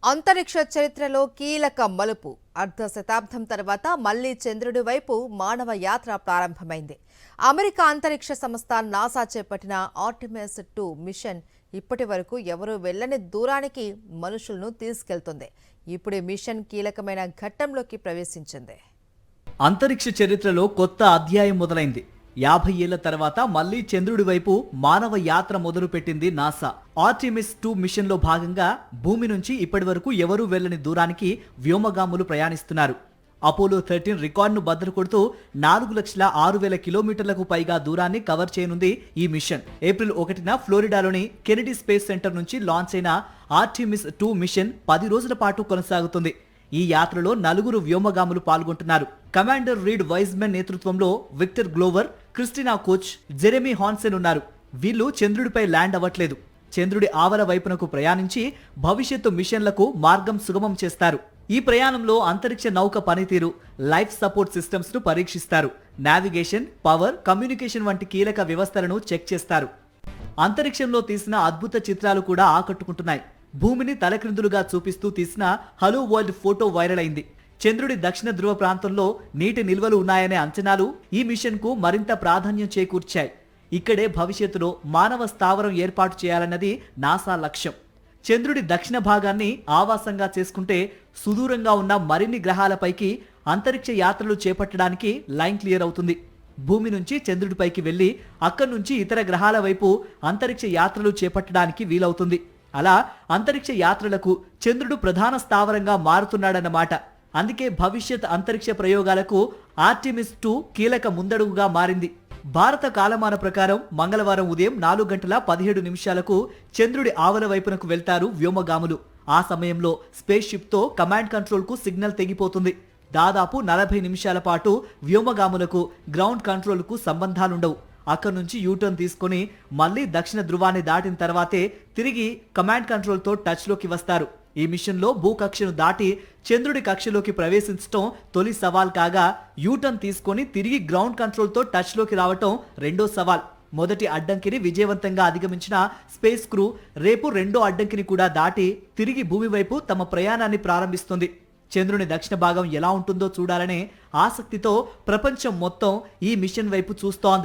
అంతరిక్ష చరిత్రలో కీలక మలుపు అర్ధ శతాబ్దం తర్వాత మళ్లీ చంద్రుడి వైపు మానవ యాత్ర ప్రారంభమైంది. అమెరికా అంతరిక్ష సంస్థ నాసా చేపట్టిన ఆర్టెమిస్ 2 మిషన్ ఇప్పటి వరకు ఎవరూ వెళ్లని దూరానికి మనుషులను తీసుకెళ్తుంది. ఇప్పుడు ఈ మిషన్ కీలకమైన ఘట్టంలోకి ప్రవేశించింది. అంతరిక్ష చరిత్రలో కొత్త అధ్యాయం మొదలైంది. 50 ఏళ్ల తర్వాత మళ్లీ చంద్రుడి వైపు మానవ యాత్ర మొదలుపెట్టింది నాసా. ఆర్టెమిస్ 2 మిషన్ లో భాగంగా భూమి నుంచి ఇప్పటి వరకు ఎవరూ వెళ్లని దూరానికి వ్యోమగాములు ప్రయాణిస్తున్నారు. అపోలో 13 రికార్డును బద్దలు కొడుతూ 4,06,000 కిలోమీటర్లకు పైగా దూరాన్ని కవర్ చేయనుంది ఈ మిషన్. ఏప్రిల్ 1న ఫ్లోరిడాలోని కెనెడీ స్పేస్ సెంటర్ నుంచి లాంచ్ అయిన ఆర్టెమిస్ 2 మిషన్ 10 రోజుల పాటు కొనసాగుతుంది. ఈ యాత్రలో 4 వ్యోమగాములు పాల్గొంటున్నారు. కమాండర్ రీడ్ వైజ్మెన్ నేతృత్వంలో Victor Glover, Christina Koch, Jeremy Hansen ఉన్నారు. వీళ్ళు చంద్రుడిపై ల్యాండ్ అవ్వట్లేదు. చంద్రుడి ఆవల వైపునకు ప్రయాణించి భవిష్యత్తు మిషన్లకు మార్గం సుగమం చేస్తారు. ఈ ప్రయాణంలో అంతరిక్ష నౌక పనితీరు, లైఫ్ సపోర్ట్ సిస్టమ్స్ ను పరీక్షిస్తారు. నావిగేషన్, పవర్, కమ్యూనికేషన్ వంటి కీలక వ్యవస్థలను చెక్ చేస్తారు. అంతరిక్షంలో తీసిన అద్భుత చిత్రాలు కూడా ఆకట్టుకుంటున్నాయి. భూమిని తలక్రిందులుగా చూపిస్తూ తీసిన హలో వరల్డ్ ఫోటో వైరల్ అయింది. చంద్రుడి దక్షిణ ధ్రువ ప్రాంతంలో నీటి నిల్వలు ఉన్నాయనే అంచనాలు ఈ మిషన్ కు మరింత ప్రాధాన్యం చేకూర్చాయి. ఇక్కడే భవిష్యత్తులో మానవ స్థావరం ఏర్పాటు చేయాలన్నది నాసా లక్ష్యం. చంద్రుడి దక్షిణ భాగాన్ని ఆవాసంగా చేసుకుంటే సుదూరంగా ఉన్న మరిన్ని గ్రహాలపైకి అంతరిక్ష యాత్రలు చేపట్టడానికి లైన్ క్లియర్ అవుతుంది. భూమి నుంచి చంద్రుడిపైకి వెళ్లి అక్కడి నుంచి ఇతర గ్రహాల వైపు అంతరిక్ష యాత్రలు చేపట్టడానికి వీలవుతుంది. అలా అంతరిక్ష యాత్రలకు చంద్రుడు ప్రధాన స్థావరంగా మారుతున్నాడన్నమాట. అందుకే భవిష్యత్ అంతరిక్ష ప్రయోగాలకు ఆర్టెమిస్ 2 కీలక ముందడుగుగా మారింది. భారత కాలమాన ప్రకారం మంగళవారం ఉదయం 4:17 చంద్రుడి ఆవల వైపునకు వెళ్తారు వ్యోమగాములు. ఆ సమయంలో స్పేస్ షిప్ తో కమాండ్ కంట్రోల్ కు సిగ్నల్ తెగిపోతుంది. దాదాపు 40 నిమిషాల పాటు వ్యోమగాములకు గ్రౌండ్ కంట్రోల్ కు సంబంధాలుండవు. అక్కడి నుంచి యూటర్న్ తీసుకుని మళ్లీ దక్షిణ ధృవాన్ని దాటిన తర్వాతే తిరిగి కమాండ్ కంట్రోల్ తో టచ్ లోకి వస్తారు. ఈ మిషన్ లో భూకక్షను దాటి చంద్రుడి కక్షలోకి ప్రవేశించడం తొలి సవాల్ కాగా, యూటర్న్ తీసుకొని తిరిగి గ్రౌండ్ కంట్రోల్ తో టచ్ లోకి రావటం రెండో సవాల్. మొదటి అడ్డంకిని విజయవంతంగా అధిగమించిన స్పేస్ క్రూ రేపు రెండో అడ్డంకిని కూడా దాటి తిరిగి భూమి వైపు తమ ప్రయాణాన్ని ప్రారంభిస్తుంది. చంద్రుని దక్షిణ భాగం ఎలా ఉంటుందో చూడాలనే ఆసక్తితో ప్రపంచం మొత్తం ఈ మిషన్ వైపు చూస్తోంది.